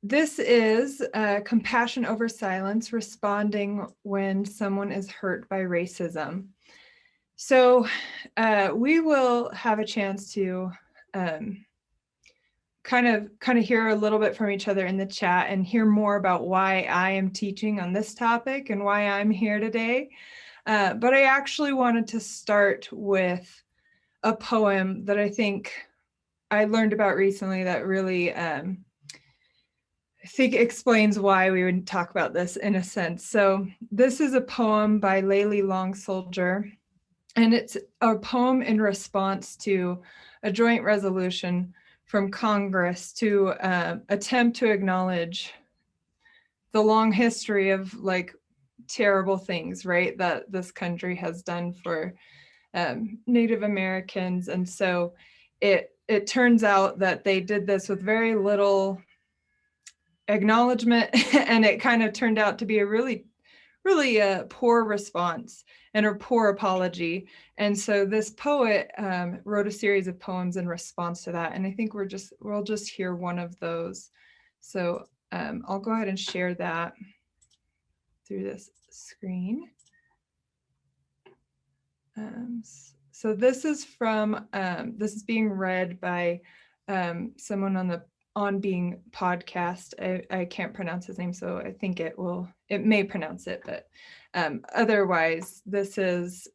this is compassion over silence, responding when someone is hurt by racism. So we will have a chance to kind of hear a little bit from each other in the chat and hear more about why I am teaching on this topic and why I'm here today. But I actually wanted to start with a poem that I think I learned about recently that really I think explains why we would talk about this in a sense. So this is a poem by Layli Long Soldier, and it's a poem in response to a joint resolution from Congress to attempt to acknowledge the long history of like terrible things, right, that this country has done for Native Americans. And so it turns out that they did this with very little acknowledgement, and it kind of turned out to be a really poor response and a poor apology. And so this poet wrote a series of poems in response to that, and I think we'll just hear one of those. So I'll go ahead and share that through this screen. So this is from this is being read by someone on the On Being podcast. I can't pronounce his name, so I think it may pronounce it, but otherwise this is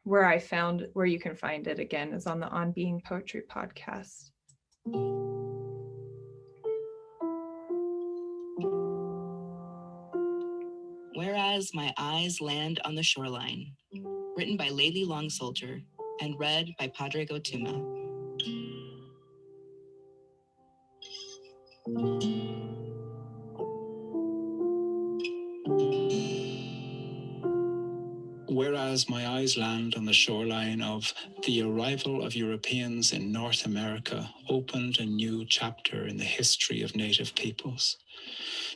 where you can find it again is on the On Being Poetry podcast. Whereas My Eyes Land on the Shoreline, written by Layli Long Soldier and read by Padre Gotuma. Whereas my eyes land on the shoreline of the arrival of Europeans in North America opened a new chapter in the history of Native peoples.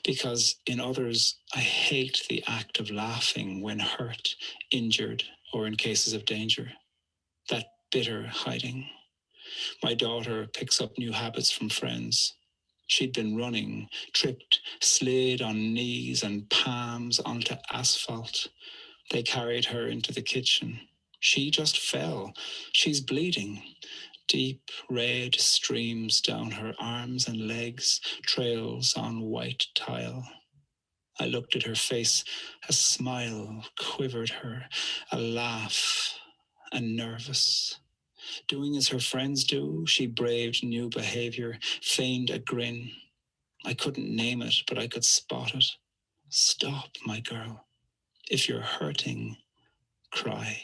Because in others, I hate the act of laughing when hurt, injured, or in cases of danger. That bitter hiding. My daughter picks up new habits from friends. She'd been running, tripped, slid on knees and palms onto asphalt. They carried her into the kitchen. She just fell. She's bleeding. Deep red streams down her arms and legs, trails on white tile. I looked at her face. A smile quivered her, a laugh, and nervous. Doing as her friends do, she braved new behavior, feigned a grin. I couldn't name it, but I could spot it. Stop, my girl. If you're hurting, cry.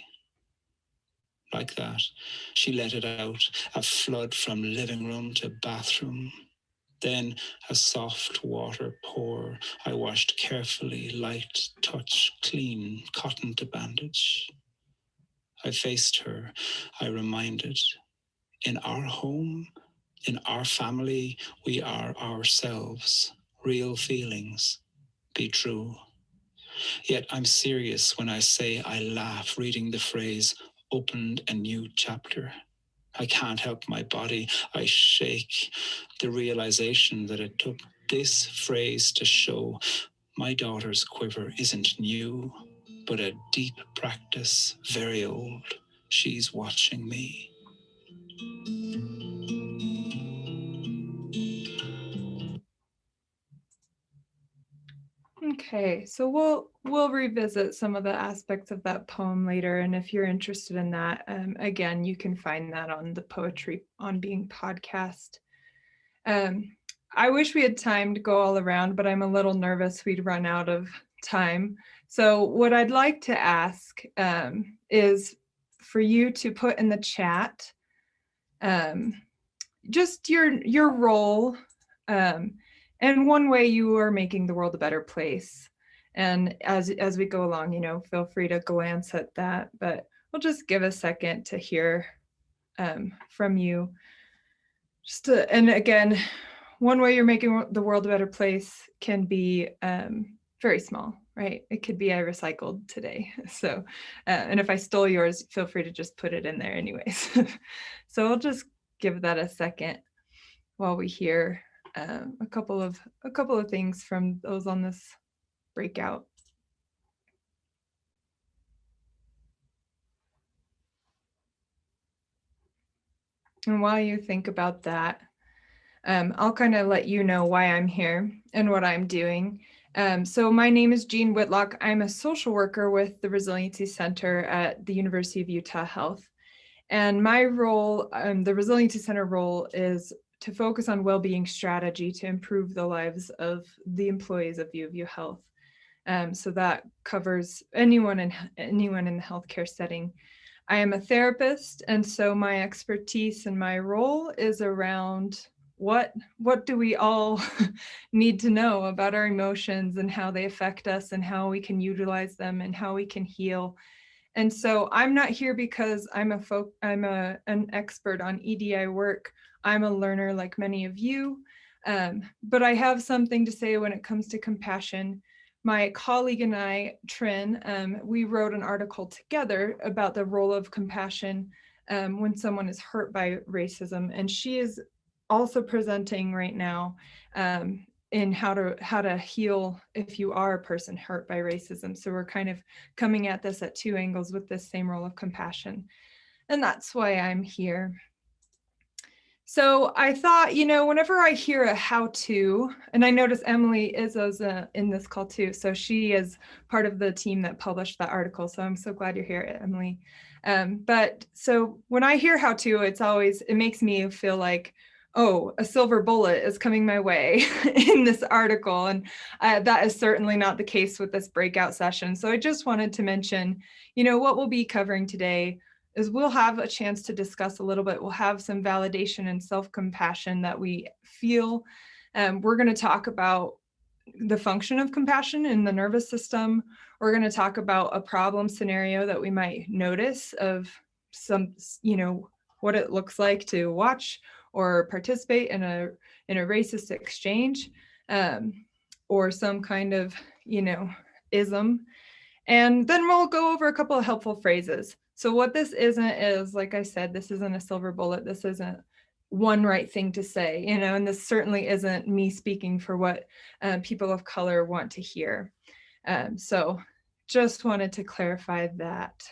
Like that, she let it out, a flood from living room to bathroom. Then a soft water pour. I washed carefully, light touch, clean, cotton to bandage. I faced her, I reminded. In our home, in our family, we are ourselves, real feelings, be true. Yet I'm serious when I say I laugh reading the phrase, opened a new chapter. I can't help my body. I shake. The realization that it took this phrase to show my daughter's quiver isn't new, but a deep practice, very old. She's watching me. Okay, so we'll revisit some of the aspects of that poem later, and if you're interested in that, again, you can find that on the Poetry on Being podcast. I wish we had time to go all around, but I'm a little nervous we'd run out of time. So what I'd like to ask is for you to put in the chat just your role and one way you are making the world a better place. And as we go along, feel free to glance at that, but we'll just give a second to hear from you. And again, one way you're making the world a better place can be very small, right? It could be I recycled today. So, and if I stole yours, feel free to just put it in there anyways. So I'll just give that a second while we hear a couple of things from those on this breakout. And while you think about that, I'll kind of let you know why I'm here and what I'm doing. So my name is Jean Whitlock. I'm a social worker with the Resiliency Center at the University of Utah Health. And my role, the Resiliency Center role, is to focus on well-being strategy to improve the lives of the employees of UVU Health. So that covers anyone in the healthcare setting. I am a therapist, and so my expertise and my role is around what do we all need to know about our emotions and how they affect us and how we can utilize them and how we can heal. And so I'm not here because I'm an expert on EDI work. I'm a learner like many of you, but I have something to say when it comes to compassion. My colleague and I, Trin, we wrote an article together about the role of compassion when someone is hurt by racism, and she is also presenting right now in how to heal if you are a person hurt by racism. So we're kind of coming at this at two angles with this same role of compassion, and that's why I'm here. So I thought, whenever I hear a how-to, and I notice Emily Izzo's in this call too, so she is part of the team that published that article. So I'm so glad you're here, Emily. But so when I hear how-to, it makes me feel like, oh, a silver bullet is coming my way in this article. And that is certainly not the case with this breakout session. So I just wanted to mention, what we'll be covering today is we'll have a chance to discuss a little bit. We'll have some validation and self-compassion that we feel. We're going to talk about the function of compassion in the nervous system. We're going to talk about a problem scenario that we might notice of some, what it looks like to watch or participate in a racist exchange, or some kind of, ism. And then we'll go over a couple of helpful phrases. So what this isn't is, like I said, this isn't a silver bullet. This isn't one right thing to say, and this certainly isn't me speaking for what people of color want to hear. So just wanted to clarify that.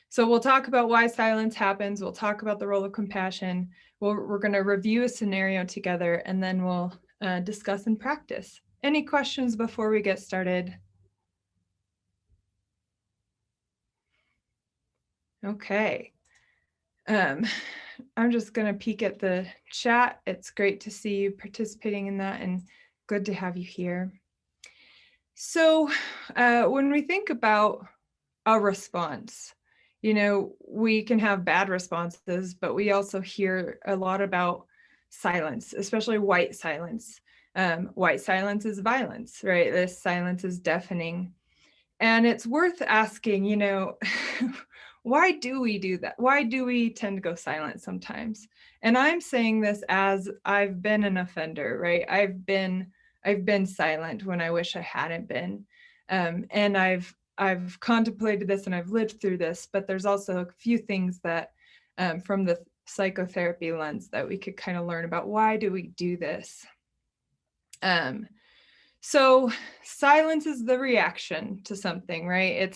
So we'll talk about why silence happens. We'll talk about the role of compassion. We're going to review a scenario together, and then we'll discuss and practice. Any questions before we get started? Okay. I'm just going to peek at the chat. It's great to see you participating in that, and good to have you here. So when we think about a response, we can have bad responses, but we also hear a lot about silence, especially white silence. White silence is violence, right? This silence is deafening. And it's worth asking, why do we do that? Why do we tend to go silent sometimes? And I'm saying this as I've been an offender, right? I've been silent when I wish I hadn't been. And I've contemplated this and I've lived through this, but there's also a few things that from the psychotherapy lens that we could kind of learn about. Why do we do this? So silence is the reaction to something, right?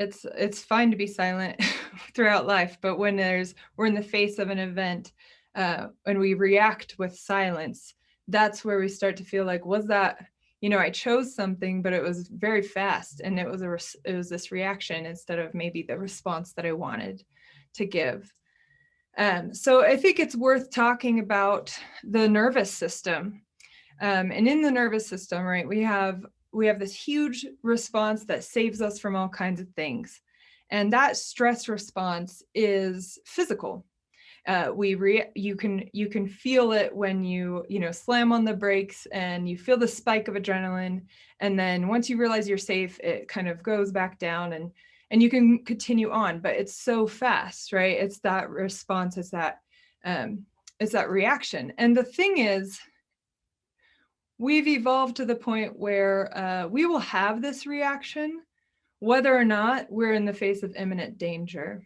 It's fine to be silent throughout life, but when we're in the face of an event and we react with silence, that's where we start to feel like, was that, I chose something, but it was very fast, and it was this reaction instead of maybe the response that I wanted to give. So I think it's worth talking about the nervous system. And in the nervous system, right, we have this huge response that saves us from all kinds of things. And that stress response is physical. You can feel it when you slam on the brakes and you feel the spike of adrenaline. And then once you realize you're safe, it kind of goes back down and you can continue on, but it's so fast, right? It's that response, it's that reaction. And the thing is, we've evolved to the point where we will have this reaction, whether or not we're in the face of imminent danger.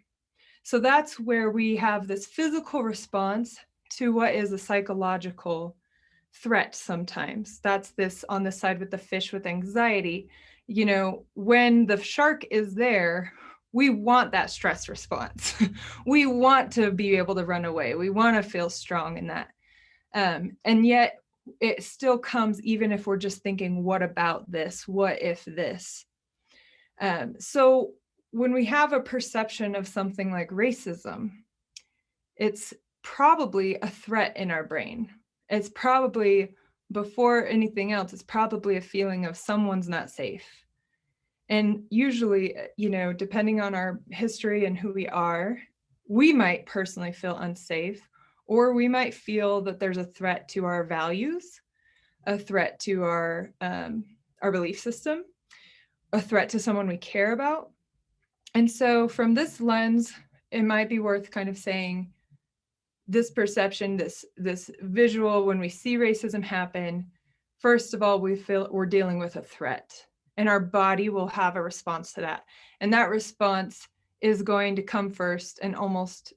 So that's where we have this physical response to what is a psychological threat sometimes. That's this on the side with the fish with anxiety. You know, when the shark is there, we want that stress response. We want to be able to run away. We want to feel strong in that. And yet it still comes even if we're just thinking, what about this? What if this? So when we have a perception of something like racism, it's probably a threat in our brain. It's probably, before anything else, it's probably a feeling of someone's not safe. And usually, you know, depending on our history and who we are, we might personally feel unsafe, or we might feel that there's a threat to our values, a threat to our belief system, a threat to someone we care about. And so from this lens, it might be worth kind of saying, this perception, this visual, when we see racism happen, first of all, we feel we're dealing with a threat, and our body will have a response to that. And that response is going to come first, and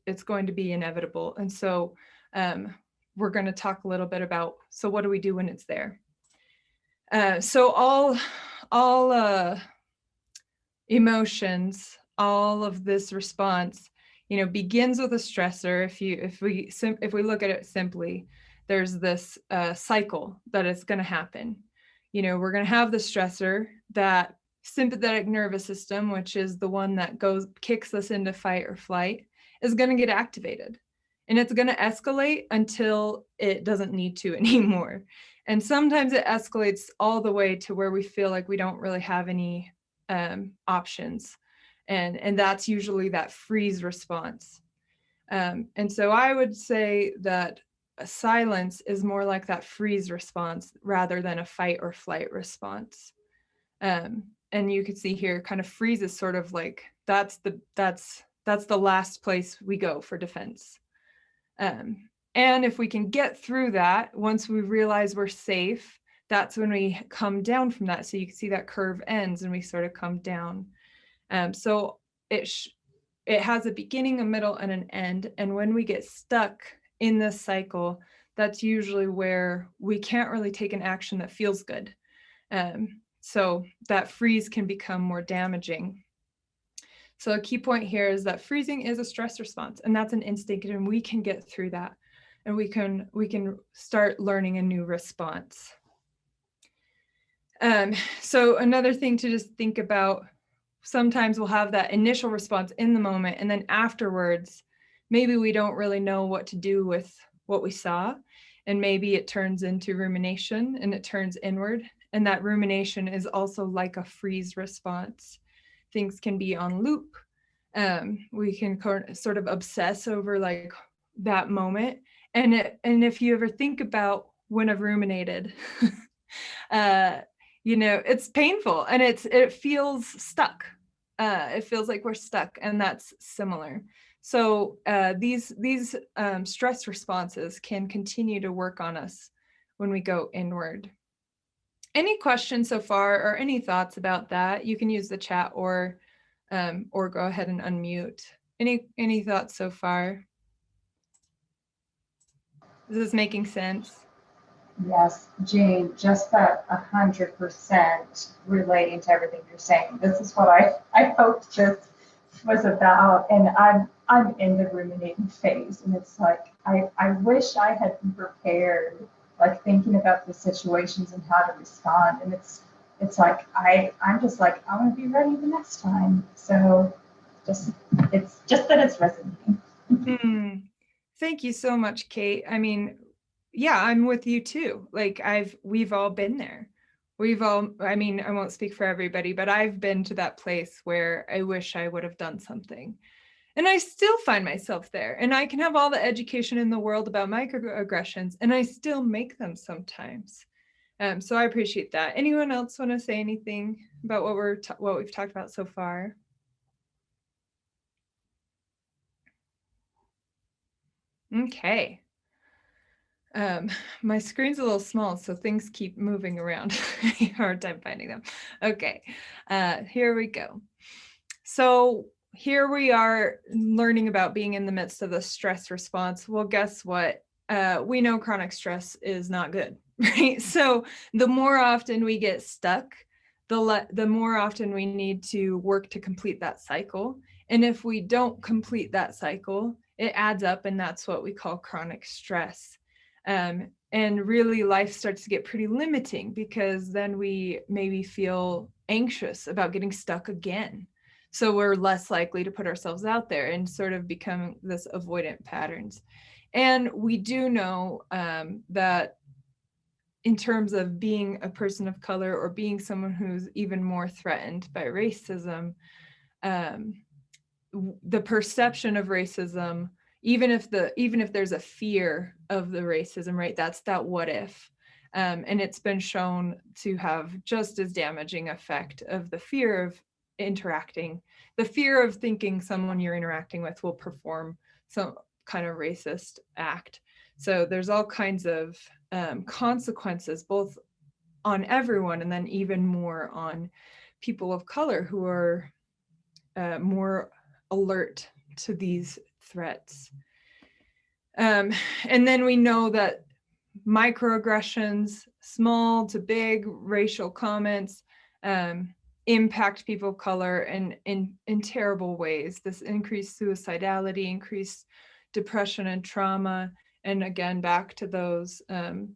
it's going to be inevitable. And so we're going to talk a little bit about, so what do we do when it's there? So all emotions, all of this response, you know, begins with a stressor. If we look at it simply, there's this cycle that is going to happen. You know, we're going to have the stressor, that sympathetic nervous system, which is the one that kicks us into fight or flight, is going to get activated, and it's going to escalate until it doesn't need to anymore. And sometimes it escalates all the way to where we feel like we don't really have any options. And that's usually that freeze response. And so I would say that a silence is more like that freeze response rather than a fight or flight response. And you can see here, kind of freeze is sort of like, that's the last place we go for defense. And if we can get through that, once we realize we're safe, that's when we come down from that. So you can see that curve ends and we sort of come down. So it has a beginning, a middle, and an end. And when we get stuck in this cycle, that's usually where we can't really take an action that feels good. So that freeze can become more damaging. So a key point here is that freezing is a stress response, and that's an instinct, and we can get through that, and we can start learning a new response. So another thing to just think about, sometimes we'll have that initial response in the moment, and then afterwards, maybe we don't really know what to do with what we saw, and maybe it turns into rumination and it turns inward. And that rumination is also like a freeze response. Things can be on loop. We can sort of obsess over like that moment. And if you ever think about when I've ruminated, you know, it's painful and it feels stuck. It feels like we're stuck, and that's similar. So these stress responses can continue to work on us when we go inward. Any questions so far, or any thoughts about that? You can use the chat or go ahead and unmute. Any thoughts so far? Is this making sense? Yes, Jane, just that 100% relating to everything you're saying. This is what I hoped this was about, and I'm in the ruminating phase, and it's like I wish I had been prepared, like thinking about the situations and how to respond, and it's like I'm just like I want to be ready the next time. So it's just that it's resonating. Thank you so much, Kate. I mean, yeah, I'm with you too. Like we've all been there. I mean, I won't speak for everybody, but I've been to that place where I wish I would have done something. And I still find myself there. And I can have all the education in the world about microaggressions, and I still make them sometimes. So I appreciate that. Anyone else want to say anything about what we've talked about so far? Okay. My screen's a little small, so things keep moving around. Hard time finding them. Okay, here we go. So here we are learning about being in the midst of the stress response. Well, guess what? we know chronic stress is not good, right? So the more often we get stuck, the more often we need to work to complete that cycle. And if we don't complete that cycle, it adds up, and that's what we call chronic stress. And really life starts to get pretty limiting, because then we maybe feel anxious about getting stuck again. So we're less likely to put ourselves out there and sort of become this avoidant patterns. And we do know that in terms of being a person of color, or being someone who's even more threatened by racism, the perception of racism, even if there's a fear of the racism, right? That's that what if. And it's been shown to have just as damaging effect of the fear of interacting, the fear of thinking someone you're interacting with will perform some kind of racist act. So there's all kinds of consequences, both on everyone, and then even more on people of color who are more alert to these threats. And then we know that microaggressions, small to big racial comments, impact people of color in terrible ways. This increased suicidality, increased depression and trauma, and again, back to those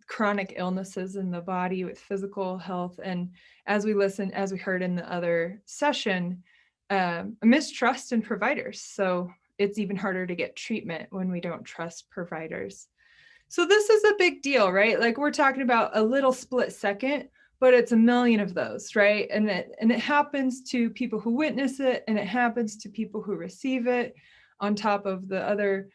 chronic illnesses in the body with physical health. And as we heard in the other session, a mistrust in providers. So it's even harder to get treatment when we don't trust providers. So this is a big deal, right? Like, we're talking about a little split second, but it's a million of those, right? And it happens to people who witness it, and it happens to people who receive it, on top of the other,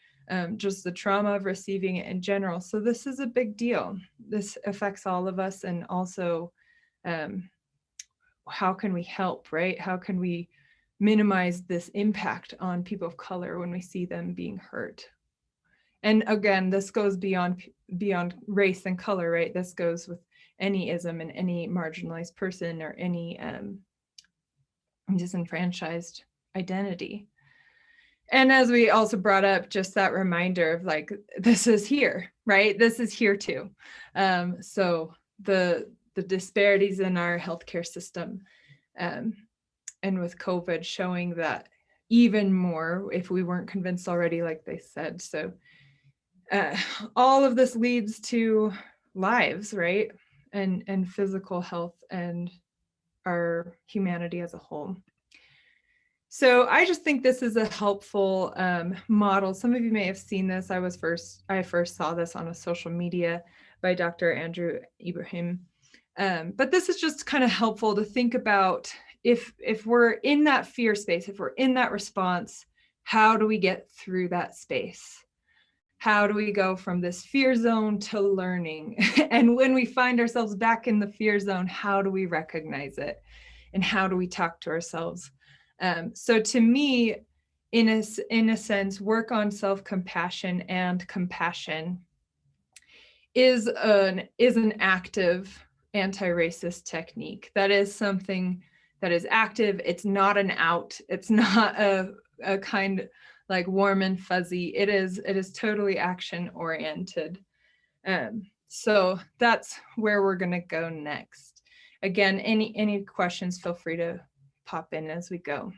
just the trauma of receiving it in general. So this is a big deal. This affects all of us. And also, how can we help, right? How can we minimize this impact on people of color when we see them being hurt? And again, this goes beyond race and color, right? This goes with any ism and any marginalized person, or any disenfranchised identity. And as we also brought up, just that reminder of like, this is here, right? This is here too. So the disparities in our healthcare system, and with COVID showing that even more, if we weren't convinced already, like they said. So all of this leads to lives, right? And physical health and our humanity as a whole. So I just think this is a helpful model. Some of you may have seen this. I first saw this on a social media by Dr. Andrew Ibrahim. But this is just kind of helpful to think about, if we're in that fear space, if we're in that response, how do we get through that space? How do we go from this fear zone to learning? And when we find ourselves back in the fear zone, how do we recognize it? And how do we talk to ourselves? So to me, in a sense, work on self-compassion and compassion is an active anti-racist technique. That is something that is active. It's not an out. It's not a kind like warm and fuzzy. It is totally action oriented. So that's where we're going to go next. Again, any questions, feel free to pop in as we go.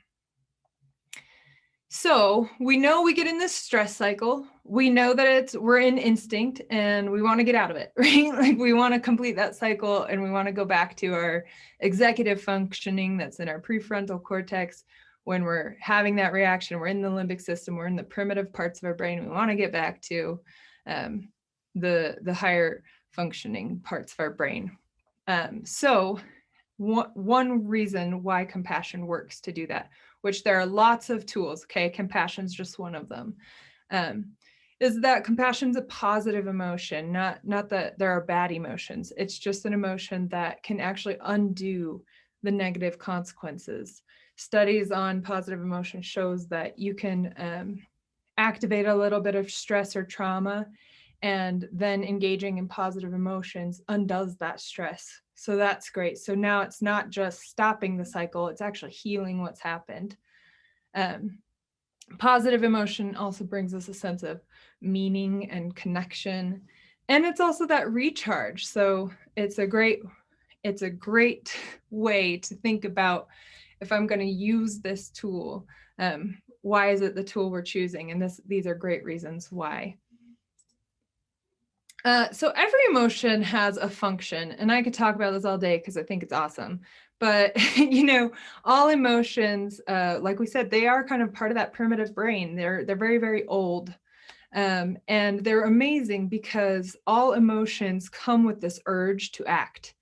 So we know we get in this stress cycle. We know that we're in instinct and we want to get out of it, right? Like, we want to complete that cycle and we want to go back to our executive functioning that's in our prefrontal cortex. When we're having that reaction, we're in the limbic system, we're in the primitive parts of our brain. We want to get back to the higher functioning parts of our brain. So one reason why compassion works to do that, which there are lots of tools, okay, compassion's just one of them, is that compassion's a positive emotion, not that there are bad emotions. It's just an emotion that can actually undo the negative consequences. Studies on positive emotion shows that you can activate a little bit of stress or trauma, and then engaging in positive emotions undoes that stress. So that's great. So now it's not just stopping the cycle, it's actually healing what's happened. Positive emotion also brings us a sense of meaning and connection. And it's also that recharge. So it's a great way to think about, if I'm going to use this tool, why is it the tool we're choosing? And these are great reasons why. So every emotion has a function, and I could talk about this all day because I think it's awesome. But, all emotions, like we said, they are kind of part of that primitive brain. They're very, very old. And they're amazing because all emotions come with this urge to act.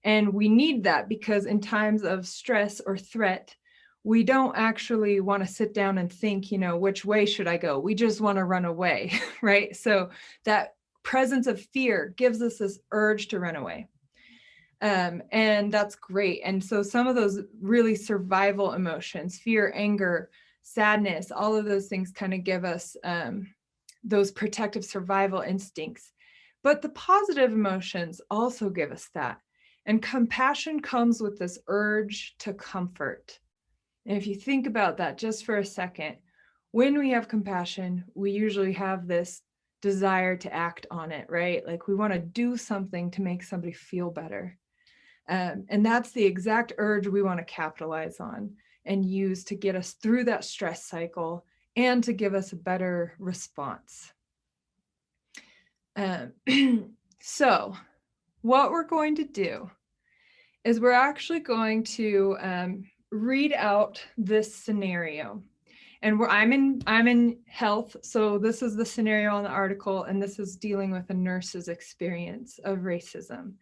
And we need that because in times of stress or threat, we don't actually want to sit down and think, which way should I go? We just want to run away, right? So that presence of fear gives us this urge to run away. And that's great. And so some of those really survival emotions, fear, anger, sadness, all of those things kind of give us those protective survival instincts. But the positive emotions also give us that. And compassion comes with this urge to comfort. And if you think about that just for a second, when we have compassion, we usually have this desire to act on it, right? Like we want to do something to make somebody feel better. And that's the exact urge we want to capitalize on and use to get us through that stress cycle and to give us a better response. So what we're going to do is we're actually going to read out this scenario. And I'm in health, so this is the scenario on the article, and this is dealing with a nurse's experience of racism.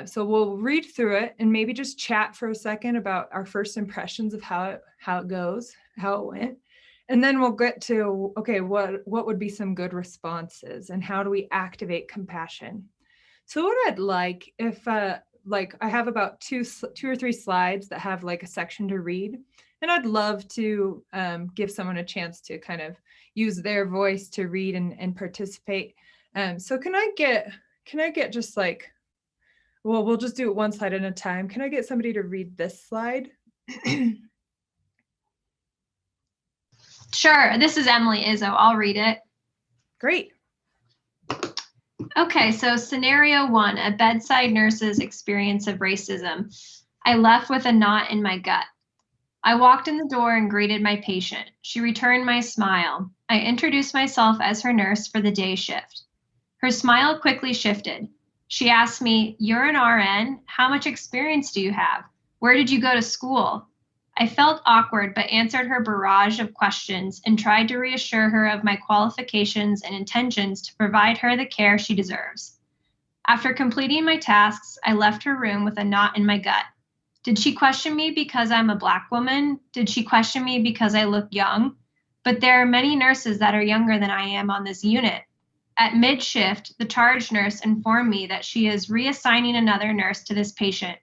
So we'll read through it and maybe just chat for a second about our first impressions of how it goes, how it went. And then we'll get to, okay, what would be some good responses and how do we activate compassion? So what I'd like, if I have about two or three slides that have like a section to read, and I'd love to give someone a chance to kind of use their voice to read and participate. So can I get just like, well, we'll just do it one slide at a time. Can I get somebody to read this slide? Sure. This is Emily Izzo. I'll read it. Great. Okay, so scenario 1, a bedside nurse's experience of racism. I left with a knot in my gut. I walked in the door and greeted my patient. She returned my smile. I introduced myself as her nurse for the day shift. Her smile quickly shifted. She asked me, "You're an RN? How much experience do you have? Where did you go to school?" I felt awkward, but answered her barrage of questions and tried to reassure her of my qualifications and intentions to provide her the care she deserves. After completing my tasks, I left her room with a knot in my gut. Did she question me because I'm a Black woman? Did she question me because I look young? But there are many nurses that are younger than I am on this unit. At mid-shift, the charge nurse informed me that she is reassigning another nurse to this patient.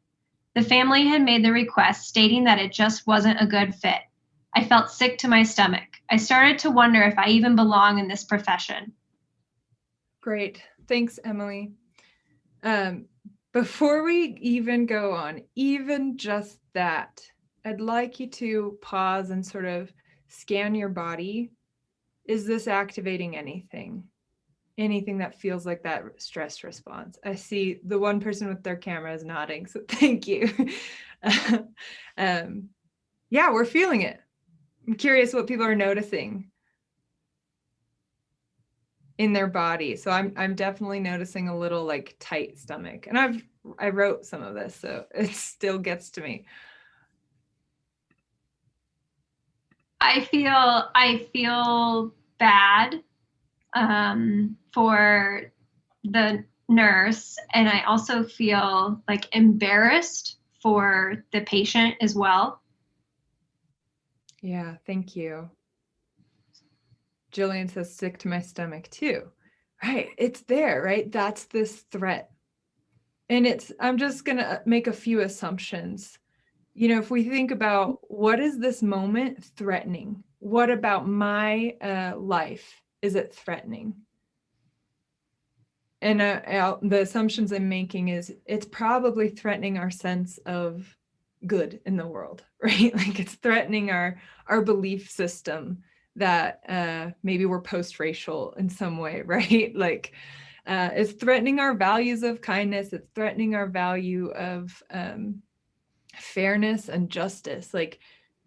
The family had made the request, stating that it just wasn't a good fit. I felt sick to my stomach. I started to wonder if I even belong in this profession. Great. Thanks, Emily. Before we even go on, even just that, I'd like you to pause and sort of scan your body. Is this activating anything? Anything that feels like that stress response? I see the one person with their camera is nodding, so thank you. Yeah, we're feeling it. I'm curious what people are noticing in their body. So I'm definitely noticing a little like tight stomach, and I wrote some of this, so it still gets to me. I feel bad for the nurse, and I also feel like embarrassed for the patient as well. Yeah, thank you. Jillian says sick to my stomach too. Right, it's there, right? That's this threat. And I'm just gonna make a few assumptions. If we think about what is this moment threatening? What about my life is it threatening? And the assumptions I'm making is it's probably threatening our sense of good in the world, right? Like it's threatening our belief system that maybe we're post-racial in some way, right? Like it's threatening our values of kindness. It's threatening our value of fairness and justice. Like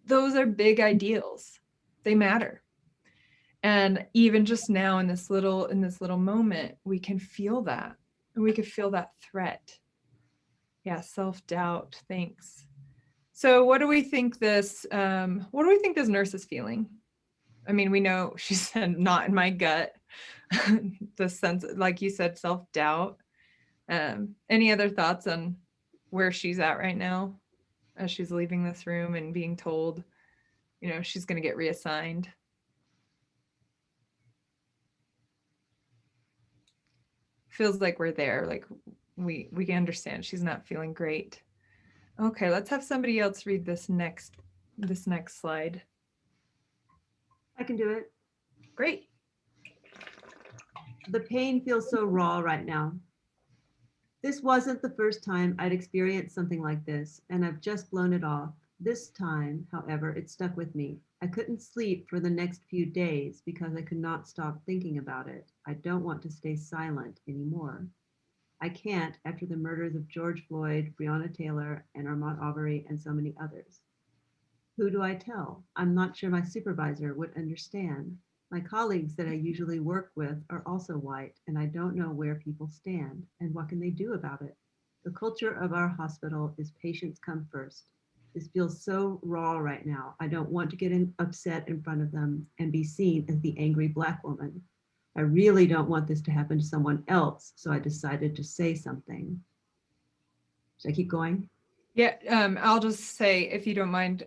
those are big ideals. They matter. And even just now in this little moment, we can feel that. And we can feel that threat. Yeah, self-doubt. Thanks. So what do we think this nurse is feeling? I mean, we know she said not in my gut. The sense, like you said, self-doubt. Any other thoughts on where she's at right now as she's leaving this room and being told, you know, she's going to get reassigned? Feels like we're there, like we can understand she's not feeling great. Okay, let's have somebody else read this next slide. I can do it. Great. The pain feels so raw right now. This wasn't the first time I'd experienced something like this, and I've just blown it off. This time, however, it stuck with me. I couldn't sleep for the next few days because I could not stop thinking about it. I don't want to stay silent anymore. I can't after the murders of George Floyd, Breonna Taylor, and Ahmaud Arbery, and so many others. Who do I tell? I'm not sure my supervisor would understand. My colleagues that I usually work with are also white, and I don't know where people stand, and what can they do about it? The culture of our hospital is patients come first. This feels so raw right now. I don't want to get upset in front of them and be seen as the angry Black woman. I really don't want this to happen to someone else, so I decided to say something. Should I keep going? Yeah, I'll just say, if you don't mind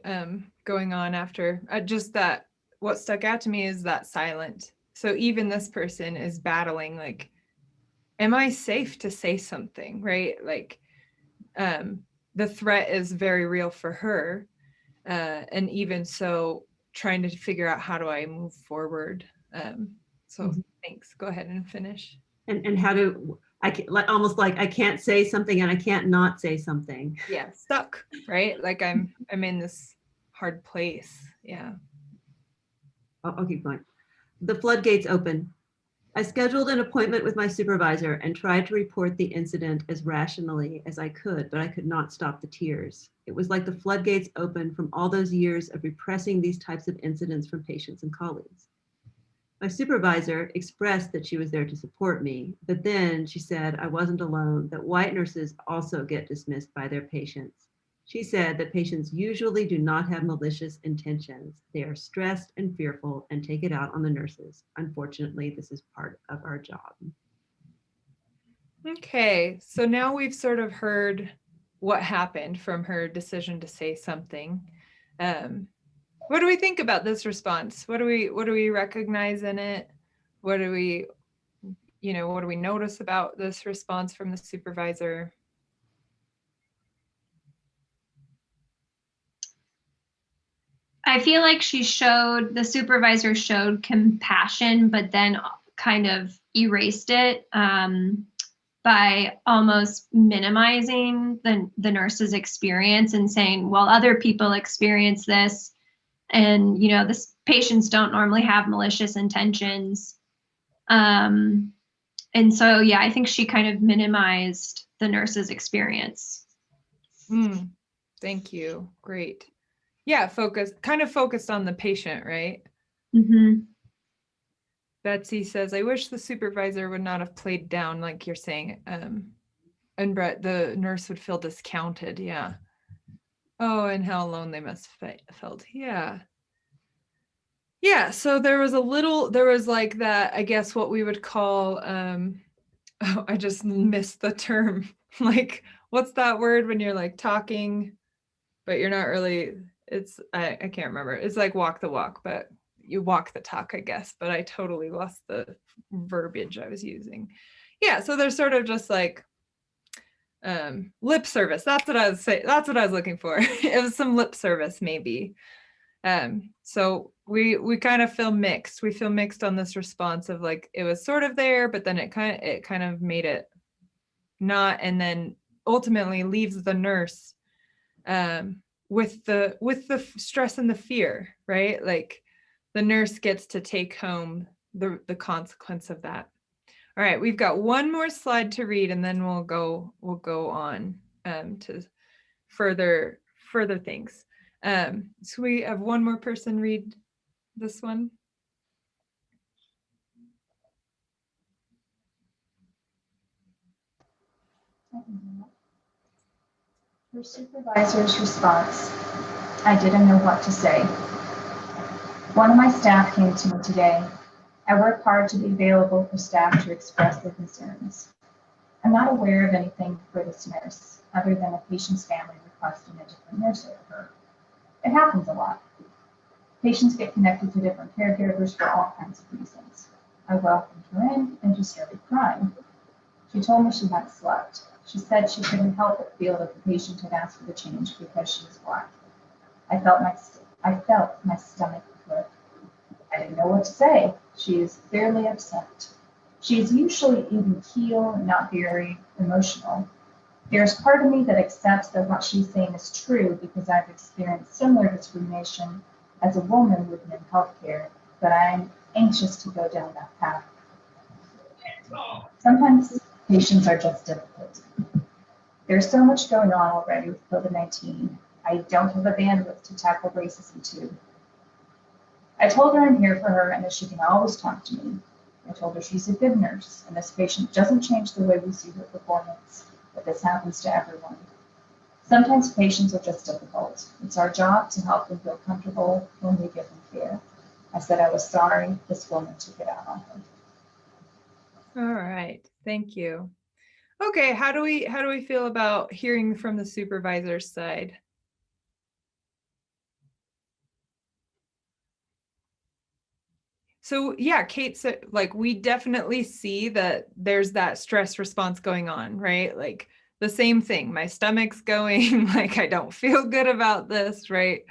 going on after, just that what stuck out to me is that silent. So even this person is battling, like, am I safe to say something, right? Like, the threat is very real for her. And even so, trying to figure out how do I move forward. Thanks, go ahead and finish. And how do, almost like I can't say something and I can't not say something. Yeah, stuck, right? Like I'm in this hard place. Yeah. I'll keep going. The floodgates open. I scheduled an appointment with my supervisor and tried to report the incident as rationally as I could, but I could not stop the tears. It was like the floodgates opened from all those years of repressing these types of incidents from patients and colleagues. My supervisor expressed that she was there to support me, but then she said I wasn't alone, that white nurses also get dismissed by their patients. She said that patients usually do not have malicious intentions. They are stressed and fearful and take it out on the nurses. Unfortunately, this is part of our job. Okay, so now we've sort of heard what happened from her decision to say something. What do we think about this response? What do we recognize in it? What do we notice about this response from the supervisor? I feel like the supervisor showed compassion, but then kind of erased it by almost minimizing the nurse's experience and saying, well, other people experience this, and this patients don't normally have malicious intentions. And so, yeah, I think she kind of minimized the nurse's experience. Thank you. Great. Yeah, focused on the patient, right? Mm-hmm. Betsy says, I wish the supervisor would not have played down, like you're saying. And Brett, the nurse would feel discounted. Yeah. Oh, and how alone they must have felt. Yeah. Yeah. So there was like that, I guess what we would call, oh, I just missed the term. Like, what's that word when you're like talking, but you're not really, I can't remember. It's like walk the walk, but you walk the talk, I guess, but I totally lost the verbiage I was using. Yeah. So there's sort of just like, lip service. That's what I was saying. That's what I was looking for. It was some lip service, maybe. So we kind of feel mixed. We feel mixed on this response of like, it was sort of there, but then it kind of made it not, and then ultimately leaves the nurse with the stress and the fear, right? Like the nurse gets to take home the consequence of that. All right, we've got one more slide to read, and then we'll go on to further things. So we have one more person read this one. Her supervisor's response: I didn't know what to say. One of my staff came to me today. I work hard to be available for staff to express their concerns. I'm not aware of anything for this nurse, other than a patient's family requesting a different nurse over her. It happens a lot. Patients get connected to different caregivers for all kinds of reasons. I welcomed her in and she started crying. She told me she hadn't slept. She said she couldn't help but feel that the patient had asked for the change because she was Black. I felt my stomach flip. I didn't know what to say. She is clearly upset. She is usually even keel and not very emotional. There's part of me that accepts that what she's saying is true because I've experienced similar discrimination as a woman within healthcare, but I'm anxious to go down that path. Sometimes patients are just difficult. There's so much going on already with COVID-19. I don't have the bandwidth to tackle racism too. I told her I'm here for her and that she can always talk to me. I told her she's a good nurse and this patient doesn't change the way we see her performance, but this happens to everyone. Sometimes patients are just difficult. It's our job to help them feel comfortable when we give them care. I said I was sorry this woman took it out on her. All right, thank you. Okay, how do we feel about hearing from the supervisor's side? So yeah, Kate said, like, we definitely see that there's that stress response going on, right? Like the same thing, my stomach's going, like I don't feel good about this, right?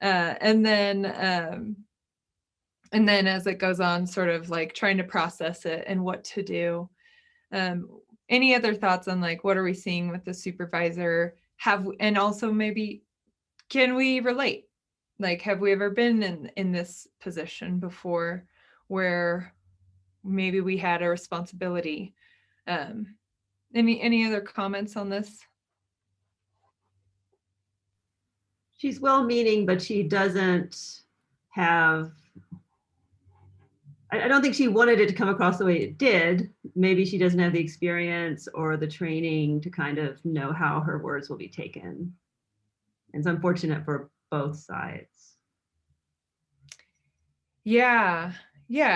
And then as it goes on, sort of like trying to process it and what to do. Any other thoughts on like, what are we seeing with the supervisor? And also maybe, can we relate? Like, have we ever been in this position before where maybe we had a responsibility? Any other comments on this? She's well-meaning, but she doesn't have, I don't think she wanted it to come across the way it did. Maybe she doesn't have the experience or the training to kind of know how her words will be taken. It's unfortunate for both sides. Yeah.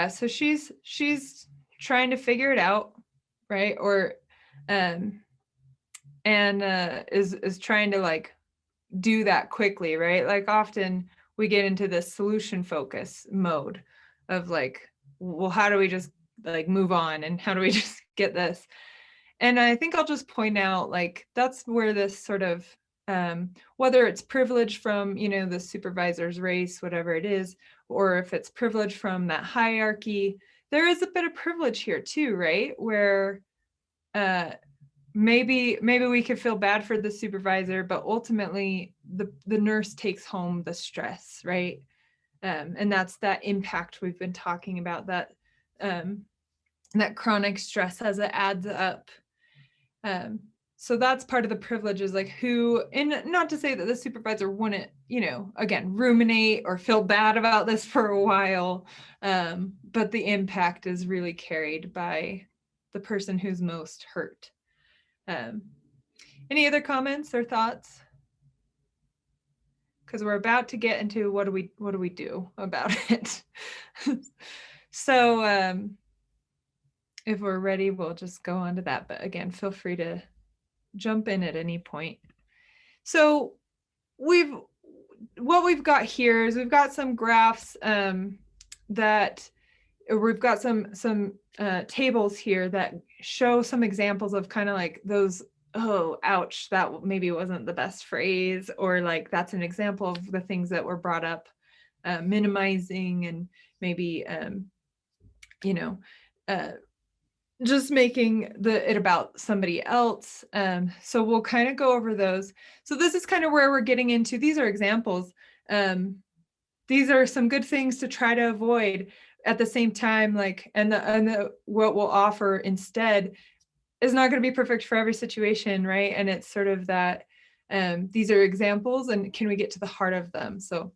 So she's trying to figure it out, right? Or and is trying to like do that quickly, right? Like often we get into this solution focus mode of like, well, how do we just like move on and how do we just get this? And I think I'll just point out like that's where this sort of whether it's privilege from, you know, the supervisor's race, whatever it is, or if it's privilege from that hierarchy, there is a bit of privilege here too, right? Where maybe we could feel bad for the supervisor, but ultimately the nurse takes home the stress, right? And that's that impact we've been talking about, that that chronic stress as it adds up. So that's part of the privilege, is like who, and not to say that the supervisor wouldn't, you know, again, ruminate or feel bad about this for a while, but the impact is really carried by the person who's most hurt. Any other comments or thoughts? Because we're about to get into what do we do about it. So if we're ready, we'll just go on to that. But again, feel free to jump in at any point. So what we've got here is we've got some graphs that we've got some tables here that show some examples of kind of like those, oh, ouch, that maybe wasn't the best phrase, or like that's an example of the things that were brought up, minimizing and maybe, you know, just making it about somebody else. So we'll kind of go over those. So this is kind of where we're getting into, these are examples. these are some good things to try to avoid. At the same time, like, and what we'll offer instead is not going to be perfect for every situation, right? And it's sort of that, these are examples, and can we get to the heart of them? So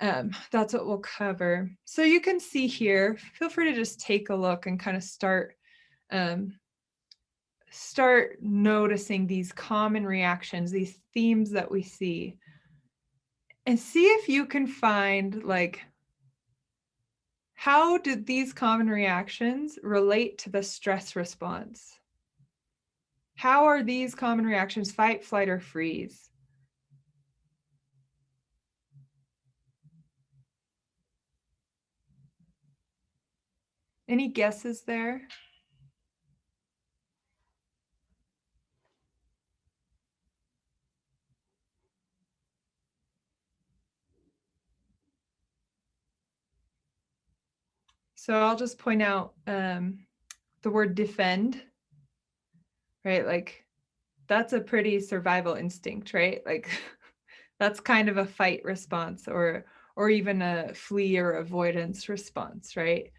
that's what we'll cover. So you can see here, feel free to just take a look and kind of start noticing these common reactions, these themes that we see, and see if you can find, like, how did these common reactions relate to the stress response? How are these common reactions fight, flight, or freeze? Any guesses there? So I'll just point out the word defend, right? Like, that's a pretty survival instinct, right? Like, that's kind of a fight response, or even a flee or avoidance response, right?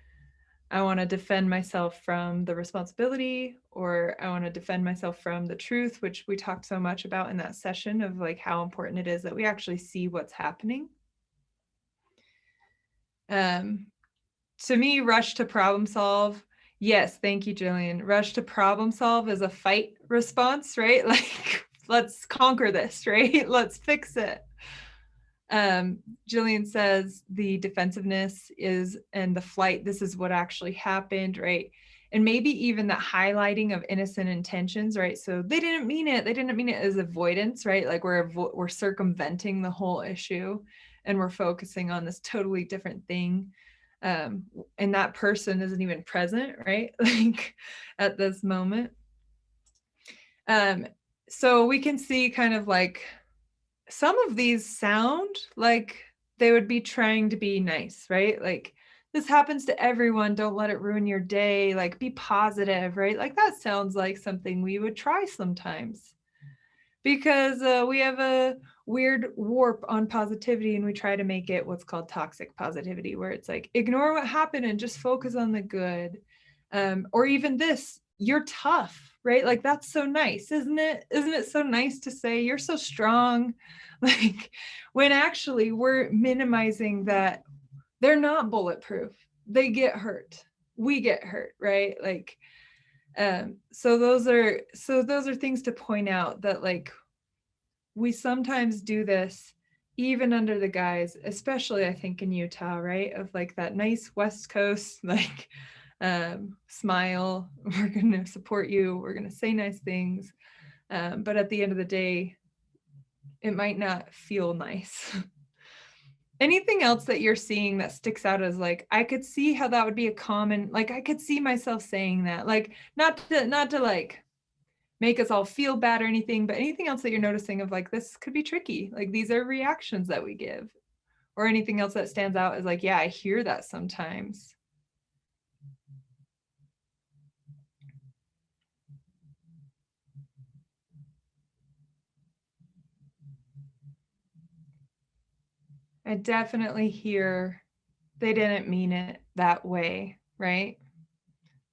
I want to defend myself from the responsibility, or I want to defend myself from the truth, which we talked so much about in that session of like how important it is that we actually see what's happening. To me, rush to problem solve. Yes, thank you, Jillian. Rush to problem solve is a fight response, right? Like, let's conquer this, right? Let's fix it. Jillian says the defensiveness is, and the flight, this is what actually happened, right? And maybe even the highlighting of innocent intentions, right? So they didn't mean it. They didn't mean it as avoidance, right? Like we're circumventing the whole issue, and we're focusing on this totally different thing. And that person isn't even present, right? Like at this moment. So we can see kind of like some of these sound like they would be trying to be nice, right? Like, this happens to everyone. Don't let it ruin your day. Like, be positive, right? Like, that sounds like something we would try sometimes, because we have a weird warp on positivity, and we try to make it what's called toxic positivity, where it's like, ignore what happened and just focus on the good. Or even this, you're tough, right? Like, that's so nice, isn't it? Isn't it so nice to say you're so strong? Like, when actually we're minimizing that they're not bulletproof. They get hurt. We get hurt, right? Like, so those are things to point out, that like we sometimes do this even under the guise, especially I think in Utah, right? Of like that nice West Coast, like, smile, we're going to support you, we're going to say nice things. But at the end of the day, it might not feel nice. Anything else that you're seeing that sticks out as like, I could see how that would be a common, like, I could see myself saying that, like, not to like make us all feel bad or anything, but anything else that you're noticing of like, this could be tricky. Like, these are reactions that we give, or anything else that stands out as like, yeah, I hear that sometimes. I definitely hear they didn't mean it that way, right?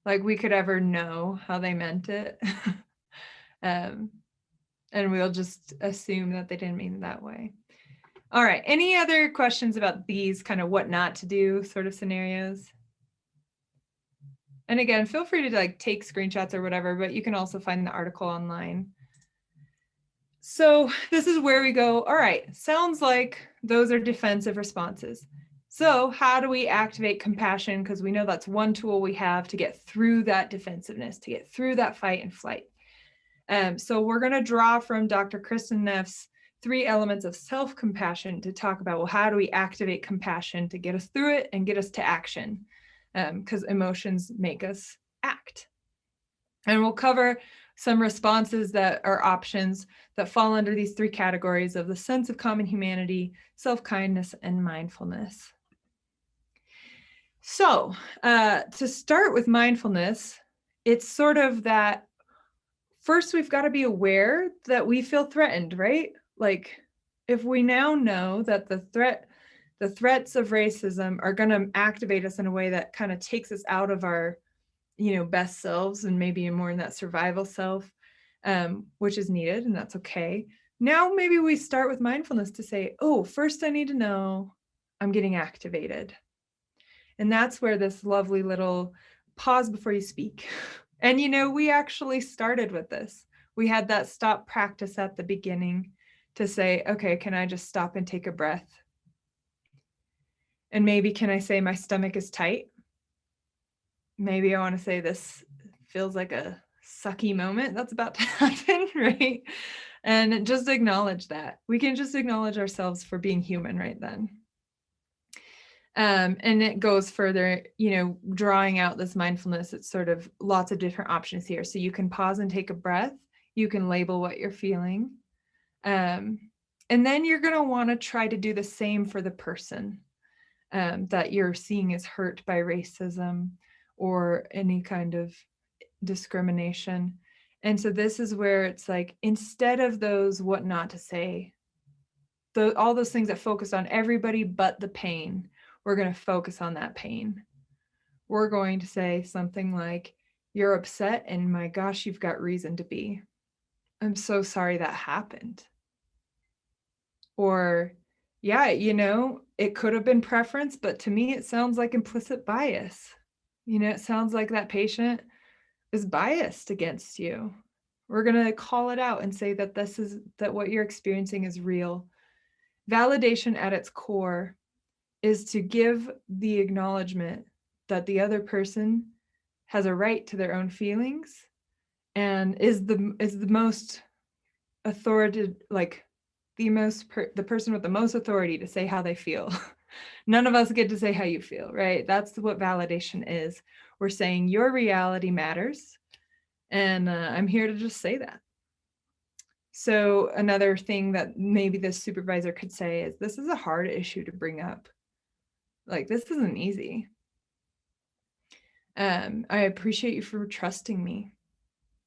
Like we could ever know how they meant it. And we'll just assume that they didn't mean it that way. All right, any other questions about these kind of what not to do sort of scenarios? And again, feel free to like take screenshots or whatever, but you can also find the article online. So this is where we go, all right, sounds like those are defensive responses. So how do we activate compassion? Because we know that's one tool we have to get through that defensiveness, to get through that fight and flight. So we're going to draw from Dr. Kristen Neff's 3 elements of self-compassion to talk about, well, how do we activate compassion to get us through it and get us to action? Because emotions make us act. And we'll cover some responses that are options that fall under these 3 categories of the sense of common humanity, self-kindness, and mindfulness. So to start with mindfulness, it's sort of that first we've got to be aware that we feel threatened, right? Like if we now know that the the threats of racism are going to activate us in a way that kind of takes us out of our, best selves and maybe more in that survival self, which is needed, and that's okay. Now, maybe we start with mindfulness to say, oh, first I need to know I'm getting activated. And that's where this lovely little pause before you speak. And, we actually started with this. We had that stop practice at the beginning to say, okay, can I just stop and take a breath? And maybe can I say my stomach is tight? Maybe I want to say this feels like a sucky moment that's about to happen, right? And just acknowledge that. We can just acknowledge ourselves for being human right then. And it goes further, drawing out this mindfulness. It's sort of lots of different options here. So you can pause and take a breath. You can label what you're feeling. And then you're going to want to try to do the same for the person that you're seeing is hurt by racism or any kind of discrimination. And so this is where it's like, instead of those what not to say, all those things that focus on everybody but the pain, we're going to focus on that pain. We're going to say something like, you're upset and my gosh, you've got reason to be. I'm so sorry that happened. Or, yeah, it could have been preference, but to me, it sounds like implicit bias. It sounds like that patient is biased against you. We're going to call it out and say that that what you're experiencing is real. Validation at its core is to give the acknowledgement that the other person has a right to their own feelings and is the most authoritative, like the person with the most authority to say how they feel. None of us get to say how you feel, right? That's what validation is. We're saying your reality matters, and I'm here to just say that. So another thing that maybe the supervisor could say is, this is a hard issue to bring up. Like, this isn't easy. I appreciate you for trusting me.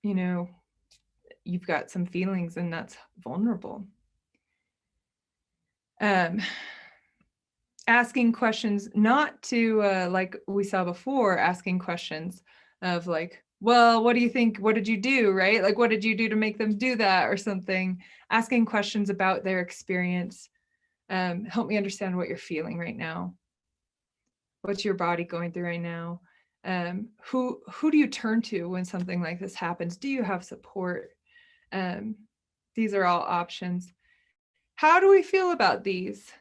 You've got some feelings and that's vulnerable. Asking questions, not to, like we saw before, asking questions of like, well, what do you think? What did you do, right? Like, what did you do to make them do that or something? Asking questions about their experience. Help me understand what you're feeling right now. What's your body going through right now? Who do you turn to when something like this happens? Do you have support? These are all options. How do we feel about these?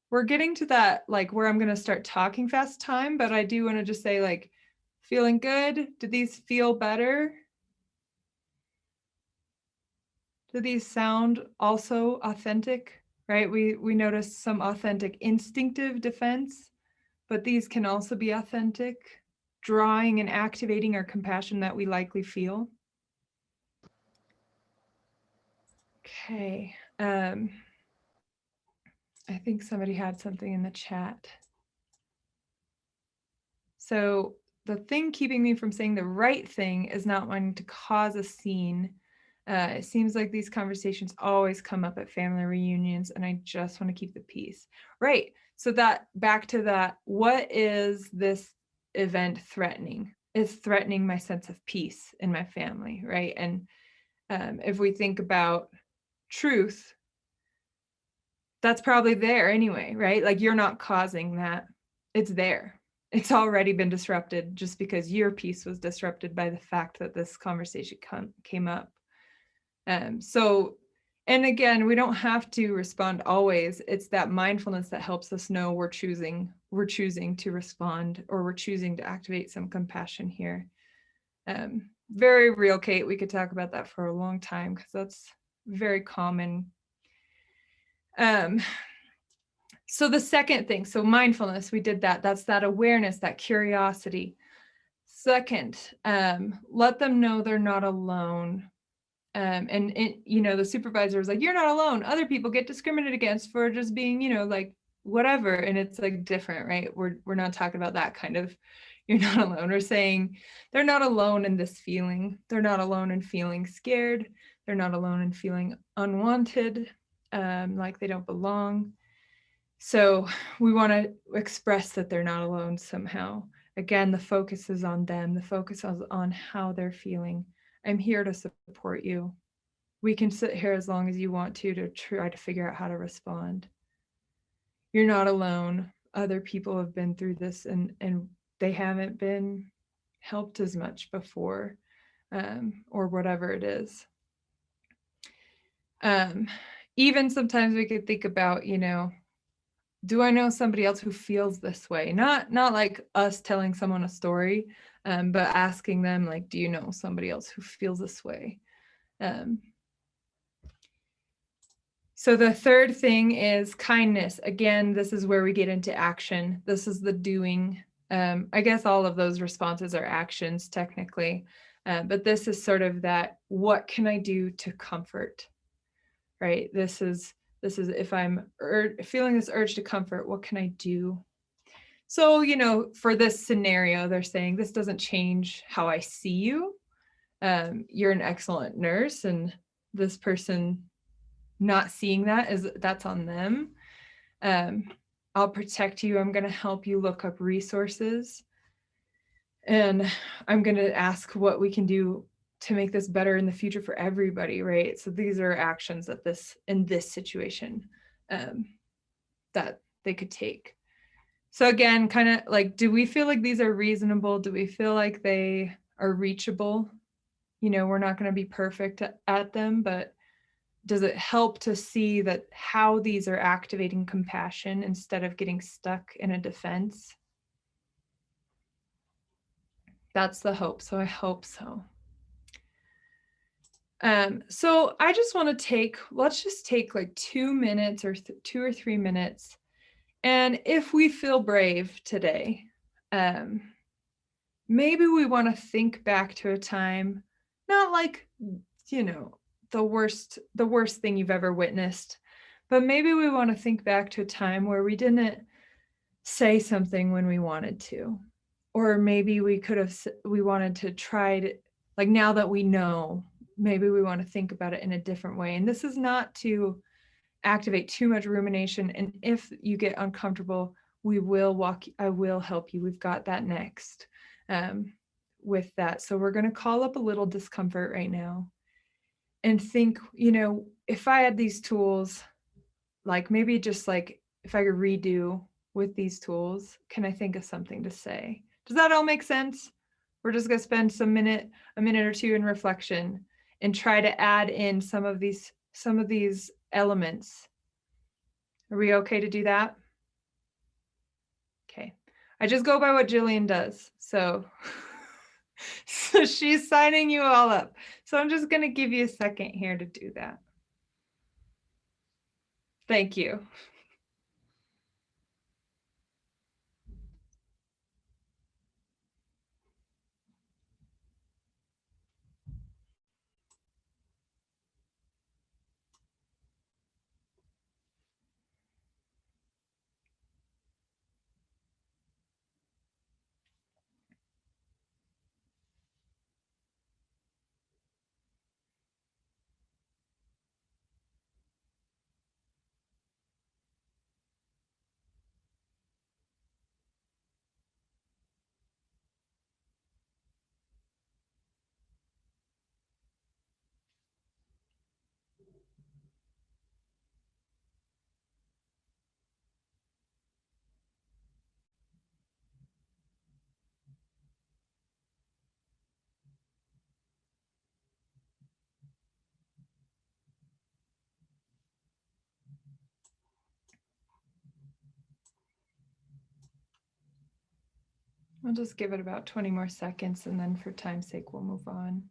We're getting to that, like, where I'm going to start talking fast time, but I do want to just say, like, feeling good? Do these feel better? Do these sound also authentic, right? We notice some authentic instinctive defense, but these can also be authentic, drawing and activating our compassion that we likely feel. Okay. I think somebody had something in the chat. So the thing keeping me from saying the right thing is not wanting to cause a scene. It seems like these conversations always come up at family reunions, and I just want to keep the peace. Right. So that, back to that, what is this event threatening? It's threatening my sense of peace in my family, right? And if we think about truth, that's probably there anyway, right? Like, you're not causing that. It's there. It's already been disrupted just because your peace was disrupted by the fact that this conversation came up. And again, we don't have to respond always. It's that mindfulness that helps us know we're choosing to respond, or we're choosing to activate some compassion here. Very real, Kate. We could talk about that for a long time because that's very common. So the second thing, so mindfulness, we did that. That's that awareness, that curiosity. Second, let them know they're not alone. And the supervisor was like, you're not alone. Other people get discriminated against for just being, like whatever. And it's like different, right? We're not talking about that kind of, you're not alone. We're saying they're not alone in this feeling. They're not alone in feeling scared. They're not alone in feeling unwanted, like they don't belong. So we want to express that they're not alone somehow. Again, the focus is on them. The focus is on how they're feeling. I'm here to support you. We can sit here as long as you want to try to figure out how to respond. You're not alone. Other people have been through this and they haven't been helped as much before, or whatever it is. Even sometimes we could think about, do I know somebody else who feels this way? Not like us telling someone a story, but asking them, like, do you know somebody else who feels this way? So the third thing is kindness. Again, this is where we get into action. This is the doing. I guess all of those responses are actions technically, but this is sort of that, what can I do to comfort, right? This is if I'm feeling this urge to comfort, what can I do? So, for this scenario, they're saying this doesn't change how I see you. You're an excellent nurse, and this person not seeing that's on them. I'll protect you. I'm going to help you look up resources. And I'm going to ask what we can do to make this better in the future for everybody, right? So these are actions that in this situation that they could take. So again, kind of like, do we feel like these are reasonable? Do we feel like they are reachable? We're not going to be perfect at them, but does it help to see that how these are activating compassion instead of getting stuck in a defense? That's the hope. So I hope so. So I just want to let's just take like 2 minutes or 2 or 3 minutes. And if we feel brave today, maybe we want to think back to a time, not like, the worst thing you've ever witnessed, but maybe we want to think back to a time where we didn't say something when we wanted to, or maybe we wanted to try to, like, now that we know, maybe we want to think about it in a different way. And this is not to activate too much rumination. And if you get uncomfortable, I will help you. We've got that next with that. So we're going to call up a little discomfort right now and think, if I had these tools, like maybe just like if I could redo with these tools, can I think of something to say? Does that all make sense? We're just going to spend a minute or two in reflection and try to add in some of these elements. Are we okay to do that? Okay. I just go by what Jillian does. So she's signing you all up. So I'm just going to give you a second here to do that. Thank you. I'll just give it about 20 more seconds, and then for time's sake, we'll move on.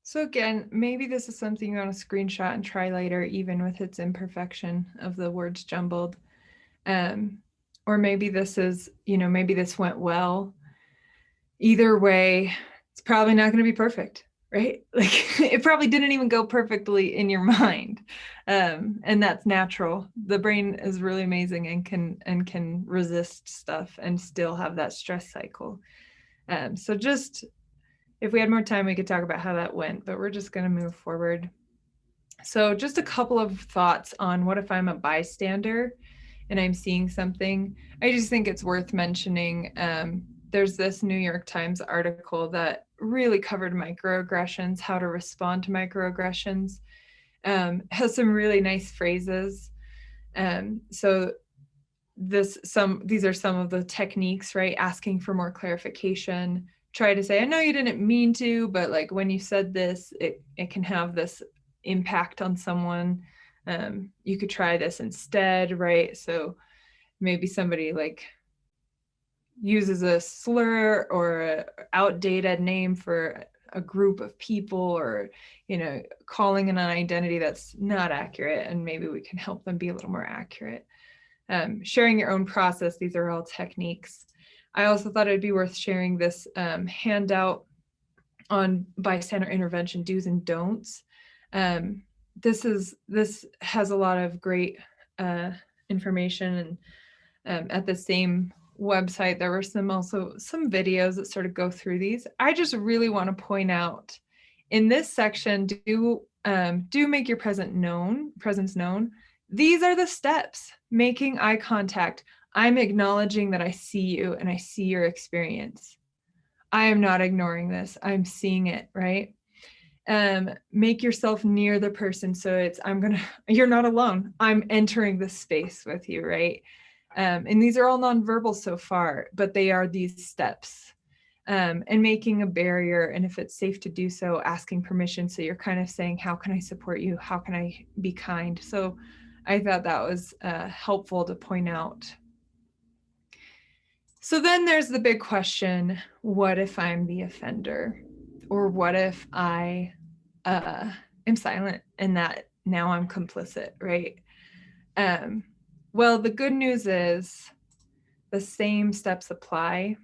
So again, maybe this is something you want to screenshot and try later, even with its imperfection of the words jumbled. Or maybe this is, maybe this went well. Either way, it's probably not going to be perfect. right? Like it probably didn't even go perfectly in your mind. And that's natural. The brain is really amazing and can resist stuff and still have that stress cycle. So just, if we had more time, we could talk about how that went, but we're just going to move forward. So just a couple of thoughts on what if I'm a bystander and I'm seeing something. I just think it's worth mentioning. There's this New York Times article that really covered microaggressions, how to respond to microaggressions. Has some really nice phrases. So these are some of the techniques, right? Asking for more clarification. Try to say, I know you didn't mean to, but like when you said this, it can have this impact on someone. You could try this instead, right? So maybe somebody like uses a slur or an outdated name for a group of people, or, you know, calling in an identity that's not accurate, and maybe we can help them be a little more accurate. Sharing your own process, these are all techniques. I also thought it'd be worth sharing this handout on bystander intervention do's and don'ts. This has a lot of great information, and at the same website there were some videos that sort of go through these. I just really want to point out in this section, do make your presence known. These are the steps. Making eye contact. I'm acknowledging that I see you and I see your experience. I am not ignoring this. I'm seeing it, right? Make yourself near the person. So you're not alone. I'm entering this space with you, right? And these are all nonverbal so far, but they are these steps. And making a barrier, and if it's safe to do so, asking permission. So you're kind of saying, how can I support you? How can I be kind? So I thought that was helpful to point out. So then there's the big question, what if I'm the offender? Or what if I am silent and that now I'm complicit, right? Well, the good news is the same steps apply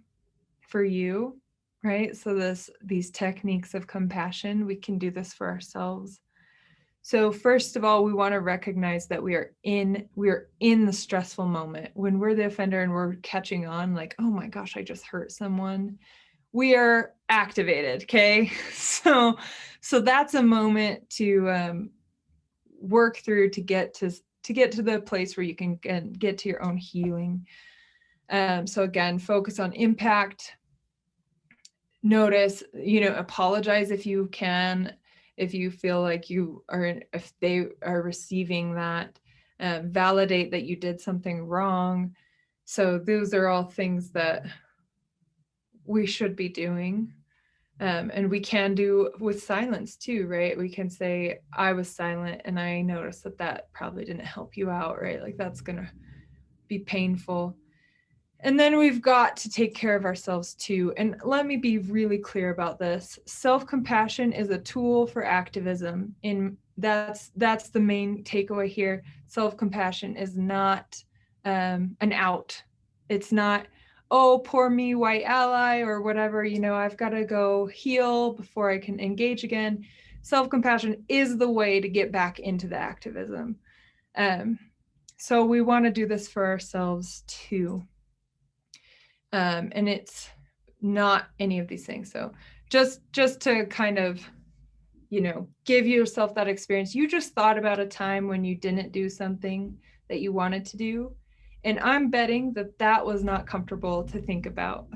for you, right? So these techniques of compassion, we can do this for ourselves. So first of all, we want to recognize that we are in the stressful moment. When we're the offender and we're catching on, like, oh my gosh, I just hurt someone, we are activated, okay? So that's a moment to work through to get to the place where you can get to your own healing. So again, focus on impact. Notice, apologize if you can, if you feel like if they are receiving that. Validate that you did something wrong. So those are all things that we should be doing. And we can do with silence too, right? We can say, I was silent and I noticed that probably didn't help you out, right? Like that's gonna be painful. And then we've got to take care of ourselves too. And let me be really clear about this. Self-compassion is a tool for activism. That's the main takeaway here. Self-compassion is not an out. It's not, oh, poor me, white ally, or whatever, I've got to go heal before I can engage again. Self-compassion is the way to get back into the activism. So we want to do this for ourselves too. And it's not any of these things. So just to kind of, give yourself that experience. You just thought about a time when you didn't do something that you wanted to do. And I'm betting that was not comfortable to think about.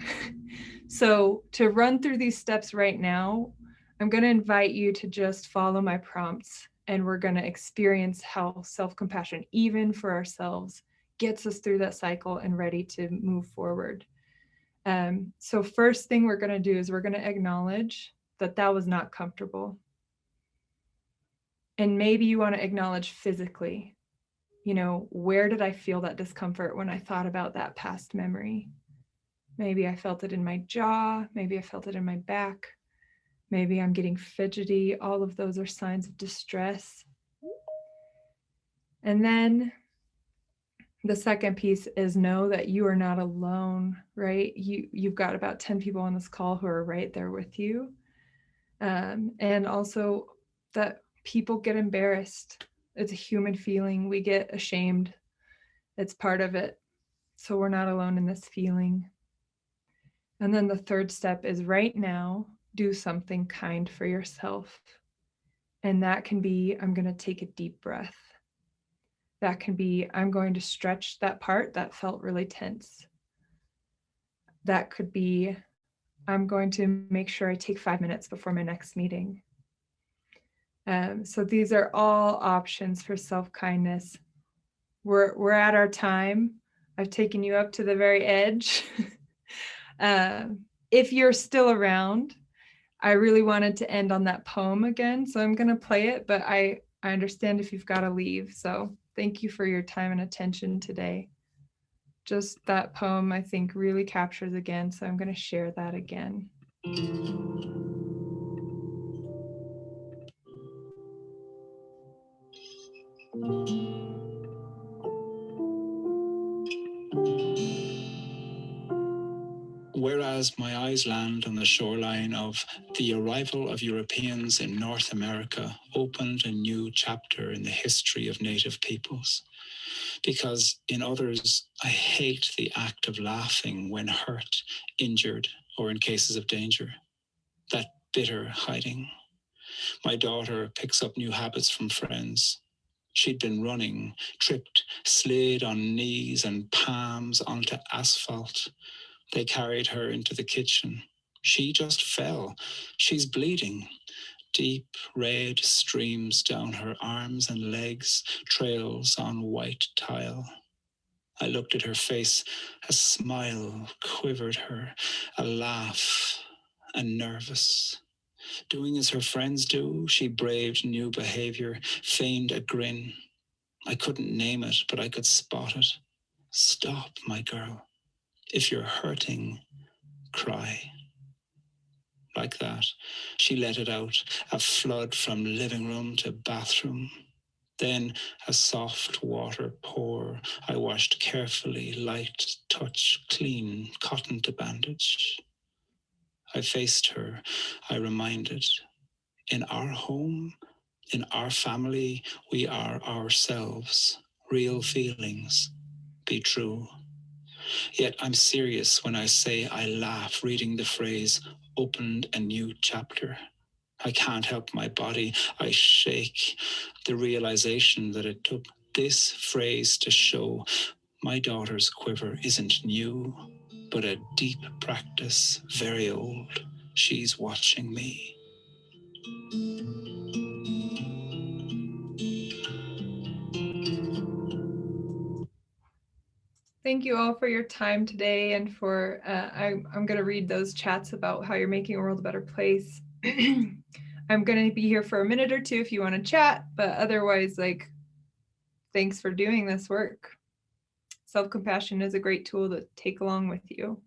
So to run through these steps right now, I'm going to invite you to just follow my prompts, and we're going to experience how self-compassion, even for ourselves, gets us through that cycle and ready to move forward. So first thing we're going to do is we're going to acknowledge that was not comfortable. And maybe you want to acknowledge physically, where did I feel that discomfort when I thought about that past memory? Maybe I felt it in my jaw. Maybe I felt it in my back. Maybe I'm getting fidgety. All of those are signs of distress. And then the second piece is know that you are not alone, right? You've got about 10 people on this call who are right there with you. And also that people get embarrassed. It's a human feeling. We get ashamed. It's part of it. So we're not alone in this feeling. And then the third step is right now, do something kind for yourself. And that can be, I'm going to take a deep breath. That can be, I'm going to stretch that part that felt really tense. That could be, I'm going to make sure I take 5 minutes before my next meeting. So these are all options for self-kindness. We're at our time. I've taken you up to the very edge. If you're still around, I really wanted to end on that poem again, so I'm going to play it, but I understand if you've got to leave. So thank you for your time and attention today. Just that poem, I think, really captures again, so I'm going to share that again. Whereas my eyes land on the shoreline of the arrival of Europeans in North America opened a new chapter in the history of Native peoples. Because in others, I hate the act of laughing when hurt, injured, or in cases of danger. That bitter hiding. My daughter picks up new habits from friends. She'd been running, tripped, slid on knees and palms onto asphalt. They carried her into the kitchen. She just fell. She's bleeding. Deep red streams down her arms and legs, trails on white tile. I looked at her face. A smile quivered her, a laugh, and nervous. Doing as her friends do, she braved new behavior, feigned a grin. I couldn't name it, but I could spot it. Stop, my girl. If you're hurting, cry. Like that, she let it out, a flood from living room to bathroom. Then a soft water pour. I washed carefully, light touch, clean, cotton to bandage. I faced her, I reminded. In our home, in our family, we are ourselves, real feelings, be true. Yet I'm serious when I say I laugh reading the phrase, opened a new chapter. I can't help my body. I shake. The realization that it took this phrase to show my daughter's quiver isn't new, but a deep practice, very old. She's watching me. Thank you all for your time today and for, I'm going to read those chats about how you're making a world a better place. I'm going to be here for a minute or two if you want to chat, but otherwise, thanks for doing this work. Self-compassion is a great tool to take along with you.